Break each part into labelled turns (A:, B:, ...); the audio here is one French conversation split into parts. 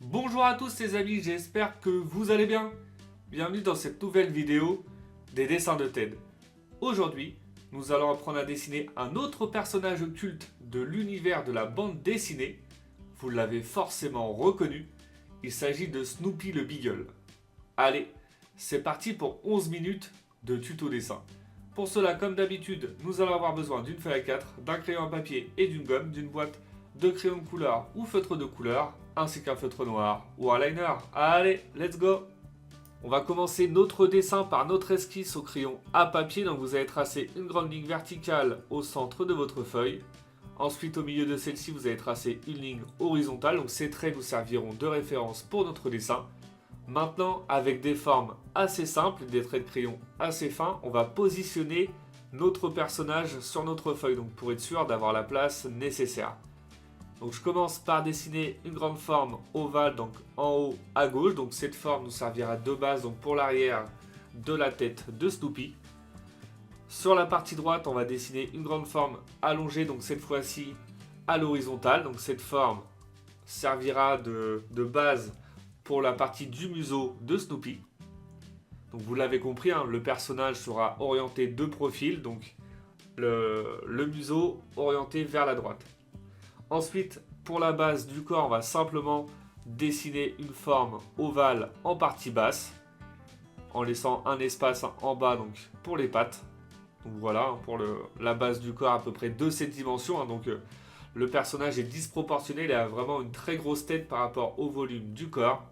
A: Bonjour à tous les amis, j'espère que vous allez bien. Bienvenue dans cette nouvelle vidéo des dessins de Ted. Aujourd'hui, nous allons apprendre à dessiner un autre personnage culte de l'univers de la bande dessinée. Vous l'avez forcément reconnu, il s'agit de Snoopy le Beagle. Allez, c'est parti pour 11 minutes de tuto dessin. Pour cela, comme d'habitude, nous allons avoir besoin d'une feuille A4, d'un crayon à papier et d'une gomme, d'une boîte de crayons de couleur ou feutre de couleur, ainsi qu'un feutre noir ou un liner. Allez, let's go! On va commencer notre dessin par notre esquisse au crayon à papier. Donc vous allez tracer une grande ligne verticale au centre de votre feuille. Ensuite, au milieu de celle-ci, vous allez tracer une ligne horizontale. Donc ces traits nous serviront de référence pour notre dessin. Maintenant, avec des formes assez simples, des traits de crayon assez fins, on va positionner notre personnage sur notre feuille, donc pour être sûr d'avoir la place nécessaire. Donc je commence par dessiner une grande forme ovale, donc en haut à gauche. Donc cette forme nous servira de base donc pour l'arrière de la tête de Snoopy. Sur la partie droite, on va dessiner une grande forme allongée, donc cette fois-ci à l'horizontale. Donc cette forme servira de base pour la partie du museau de Snoopy. Donc vous l'avez compris, hein, le personnage sera orienté de profil, donc le museau orienté vers la droite. Ensuite, pour la base du corps, on va simplement dessiner une forme ovale en partie basse, en laissant un espace en bas donc, pour les pattes. Donc voilà, pour la base du corps à peu près de cette dimension. Donc le personnage est disproportionné, il a vraiment une très grosse tête par rapport au volume du corps.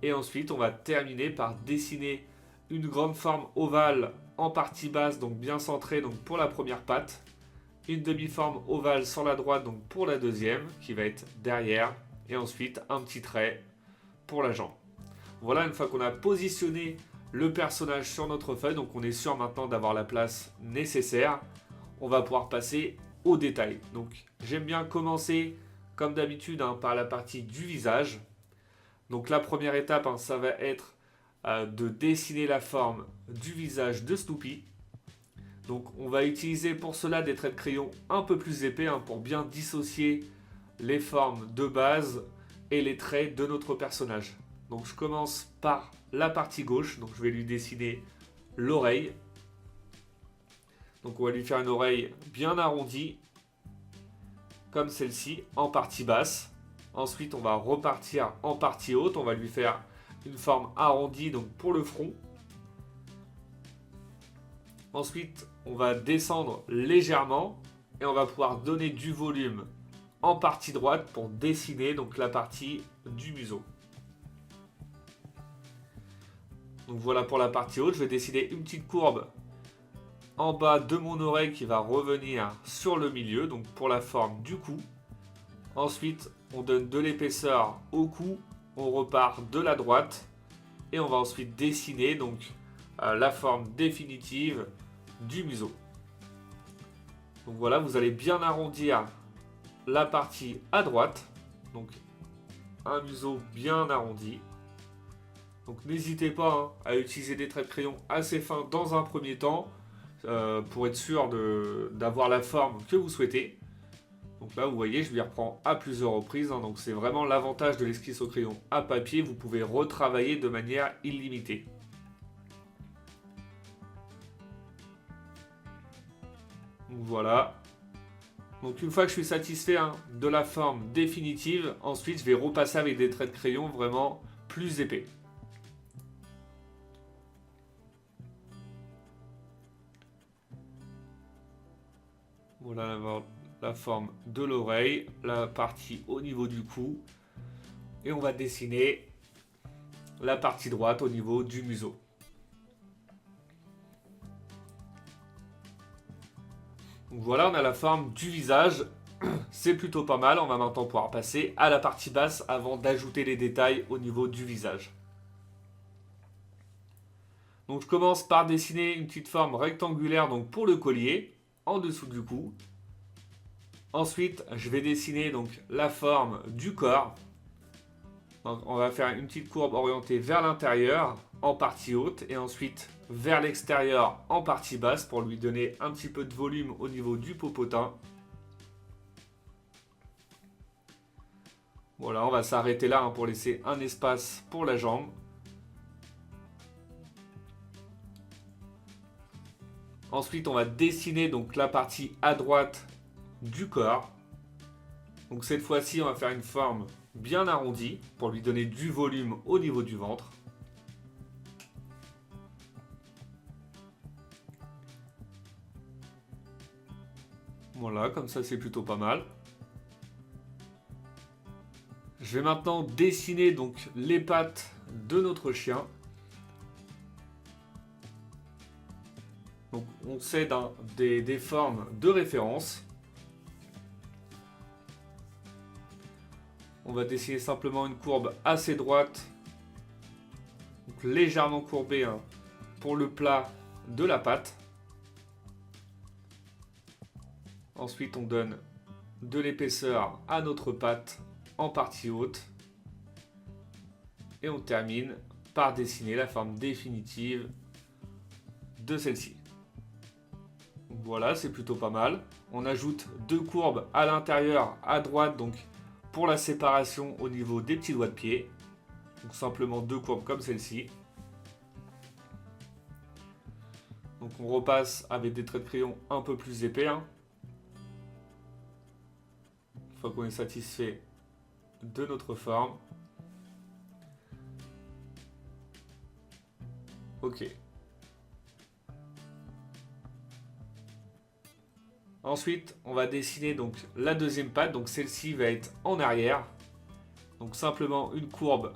A: Et ensuite, on va terminer par dessiner une grande forme ovale en partie basse, donc bien centrée donc pour la première patte. Une demi-forme ovale sur la droite donc pour la deuxième, qui va être derrière. Et ensuite, un petit trait pour la jambe. Voilà, une fois qu'on a positionné le personnage sur notre feuille, donc on est sûr maintenant d'avoir la place nécessaire, on va pouvoir passer aux détails. Donc j'aime bien commencer, comme d'habitude, par la partie du visage. Donc la première étape, ça va être de dessiner la forme du visage de Snoopy. Donc on va utiliser pour cela des traits de crayon un peu plus épais pour bien dissocier les formes de base et les traits de notre personnage. Donc je commence par la partie gauche, donc je vais lui dessiner l'oreille. Donc on va lui faire une oreille bien arrondie, comme celle-ci, en partie basse. Ensuite, on va repartir en partie haute. On va lui faire une forme arrondie donc pour le front. Ensuite, on va descendre légèrement et on va pouvoir donner du volume en partie droite pour dessiner donc la partie du museau. Donc voilà pour la partie haute. Je vais dessiner une petite courbe en bas de mon oreille qui va revenir sur le milieu, donc pour la forme du cou. Ensuite, on donne de l'épaisseur au cou, on repart de la droite et on va ensuite dessiner donc la forme définitive du museau. Donc voilà, vous allez bien arrondir la partie à droite, donc un museau bien arrondi. Donc n'hésitez pas à utiliser des traits de crayon assez fins dans un premier temps pour être sûr d'avoir la forme que vous souhaitez. Donc là, vous voyez, je lui reprends à plusieurs reprises. Donc c'est vraiment l'avantage de l'esquisse au crayon à papier. Vous pouvez retravailler de manière illimitée. Donc voilà. Donc une fois que je suis satisfait de la forme définitive, ensuite je vais repasser avec des traits de crayon vraiment plus épais. Voilà la forme de l'oreille, la partie au niveau du cou. Et on va dessiner la partie droite au niveau du museau. Donc voilà, on a la forme du visage. C'est plutôt pas mal. On va maintenant pouvoir passer à la partie basse avant d'ajouter les détails au niveau du visage. Donc je commence par dessiner une petite forme rectangulaire donc pour le collier, en dessous du cou. Ensuite, je vais dessiner donc la forme du corps. Donc, on va faire une petite courbe orientée vers l'intérieur en partie haute et ensuite vers l'extérieur en partie basse pour lui donner un petit peu de volume au niveau du popotin. Voilà, on va s'arrêter là pour laisser un espace pour la jambe. Ensuite, on va dessiner donc la partie à droite du corps. Donc cette fois-ci, on va faire une forme bien arrondie pour lui donner du volume au niveau du ventre. Voilà, comme ça c'est plutôt pas mal. Je vais maintenant dessiner donc les pattes de notre chien. Donc on s'aide des formes de référence. On va dessiner simplement une courbe assez droite, donc légèrement courbée pour le plat de la patte. Ensuite, on donne de l'épaisseur à notre patte en partie haute. Et on termine par dessiner la forme définitive de celle-ci. Voilà, c'est plutôt pas mal. On ajoute deux courbes à l'intérieur, à droite, donc pour la séparation au niveau des petits doigts de pied. Donc simplement deux courbes comme celle-ci. Donc on repasse avec des traits de crayon un peu plus épais. Une fois qu'on est satisfait de notre forme. Ok. Ensuite, on va dessiner donc la deuxième patte. Donc celle-ci va être en arrière. Donc simplement une courbe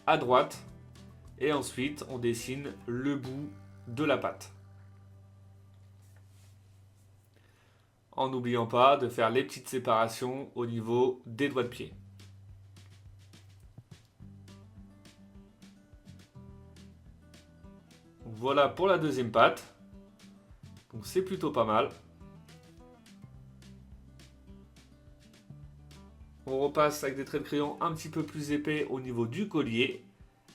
A: à droite. Et ensuite, on dessine le bout de la patte. En n'oubliant pas de faire les petites séparations au niveau des doigts de pied. Voilà pour la deuxième patte. Donc c'est plutôt pas mal. On repasse avec des traits de crayon un petit peu plus épais au niveau du collier.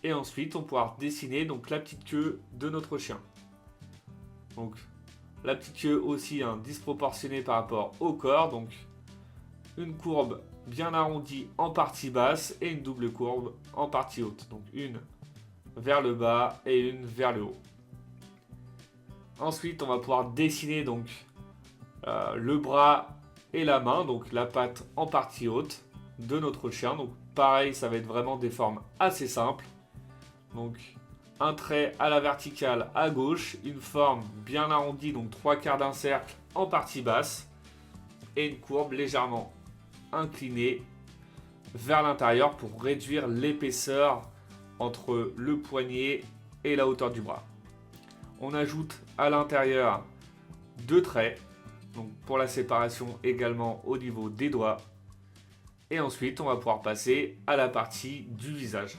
A: Et ensuite, on pourra dessiner donc la petite queue de notre chien. Donc la petite queue aussi disproportionnée par rapport au corps. Donc une courbe bien arrondie en partie basse et une double courbe en partie haute. Donc une vers le bas et une vers le haut. Ensuite, on va pouvoir dessiner donc le bras et la main, donc la patte en partie haute de notre chien. Donc pareil, ça va être vraiment des formes assez simples. Donc un trait à la verticale à gauche, une forme bien arrondie, donc 3/4 d'un cercle en partie basse, et une courbe légèrement inclinée vers l'intérieur pour réduire l'épaisseur entre le poignet et la hauteur du bras. On ajoute à l'intérieur deux traits, donc pour la séparation également au niveau des doigts. Et ensuite, on va pouvoir passer à la partie du visage.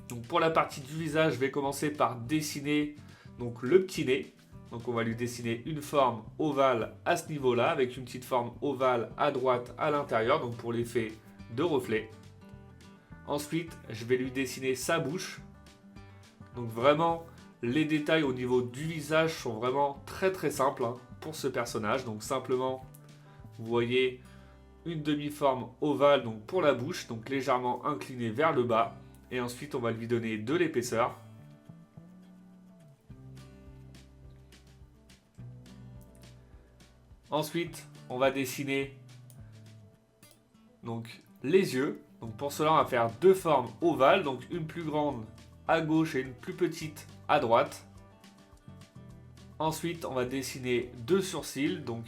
A: Donc pour la partie du visage, je vais commencer par dessiner donc le petit nez. Donc on va lui dessiner une forme ovale à ce niveau-là, avec une petite forme ovale à droite à l'intérieur, donc pour l'effet de reflet. Ensuite, je vais lui dessiner sa bouche. Donc vraiment, les détails au niveau du visage sont vraiment très très simples pour ce personnage. Donc simplement, vous voyez une demi-forme ovale donc pour la bouche, donc légèrement inclinée vers le bas. Et ensuite, on va lui donner de l'épaisseur. Ensuite, on va dessiner donc les yeux. Donc pour cela, on va faire deux formes ovales, donc une plus grande à gauche et une plus petite à droite. Ensuite, on va dessiner deux sourcils, donc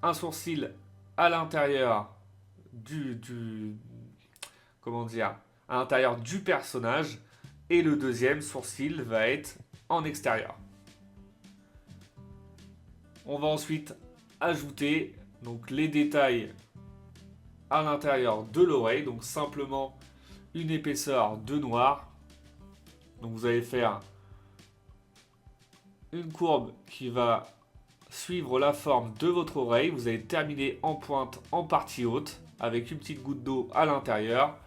A: un sourcil à l'intérieur à l'intérieur du personnage, et le deuxième sourcil va être en extérieur. On va ensuite ajouter donc les détails à l'intérieur de l'oreille, donc simplement une épaisseur de noir. Donc vous allez faire une courbe qui va suivre la forme de votre oreille. Vous allez terminer en pointe en partie haute avec une petite goutte d'eau à l'intérieur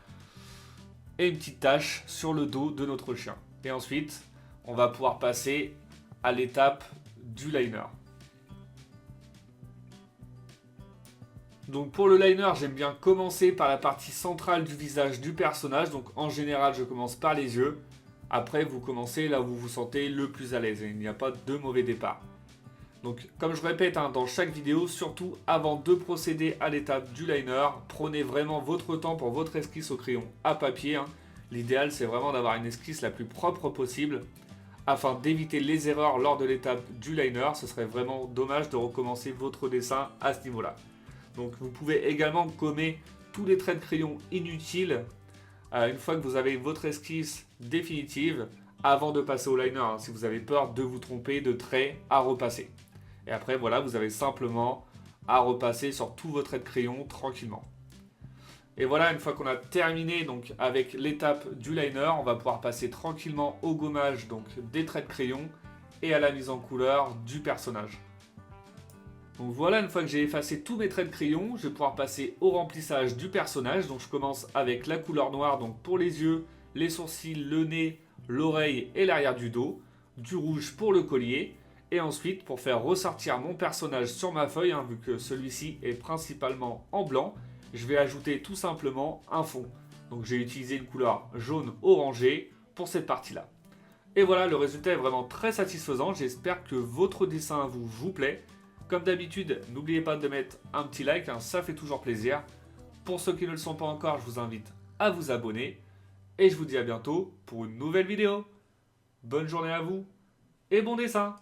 A: et une petite tache sur le dos de notre chien. Et ensuite, on va pouvoir passer à l'étape du liner. Donc pour le liner, j'aime bien commencer par la partie centrale du visage du personnage. Donc en général, je commence par les yeux. Après, vous commencez là où vous vous sentez le plus à l'aise. Et il n'y a pas de mauvais départ. Donc comme je répète dans chaque vidéo, surtout avant de procéder à l'étape du liner, prenez vraiment votre temps pour votre esquisse au crayon à papier. L'idéal, c'est vraiment d'avoir une esquisse la plus propre possible afin d'éviter les erreurs lors de l'étape du liner. Ce serait vraiment dommage de recommencer votre dessin à ce niveau-là. Donc vous pouvez également gommer tous les traits de crayon inutiles une fois que vous avez votre esquisse définitive avant de passer au liner, si vous avez peur de vous tromper de traits à repasser. Et après voilà, vous avez simplement à repasser sur tous vos traits de crayon tranquillement. Et voilà, une fois qu'on a terminé donc avec l'étape du liner, on va pouvoir passer tranquillement au gommage donc des traits de crayon et à la mise en couleur du personnage. Donc voilà, une fois que j'ai effacé tous mes traits de crayon, je vais pouvoir passer au remplissage du personnage. Donc je commence avec la couleur noire donc pour les yeux, les sourcils, le nez, l'oreille et l'arrière du dos, du rouge pour le collier. Et ensuite, pour faire ressortir mon personnage sur ma feuille, vu que celui-ci est principalement en blanc, je vais ajouter tout simplement un fond. Donc j'ai utilisé une couleur jaune orangé pour cette partie-là. Et voilà, le résultat est vraiment très satisfaisant. J'espère que votre dessin vous plaît. Comme d'habitude, n'oubliez pas de mettre un petit like, ça fait toujours plaisir. Pour ceux qui ne le sont pas encore, je vous invite à vous abonner. Et je vous dis à bientôt pour une nouvelle vidéo. Bonne journée à vous et bon dessin!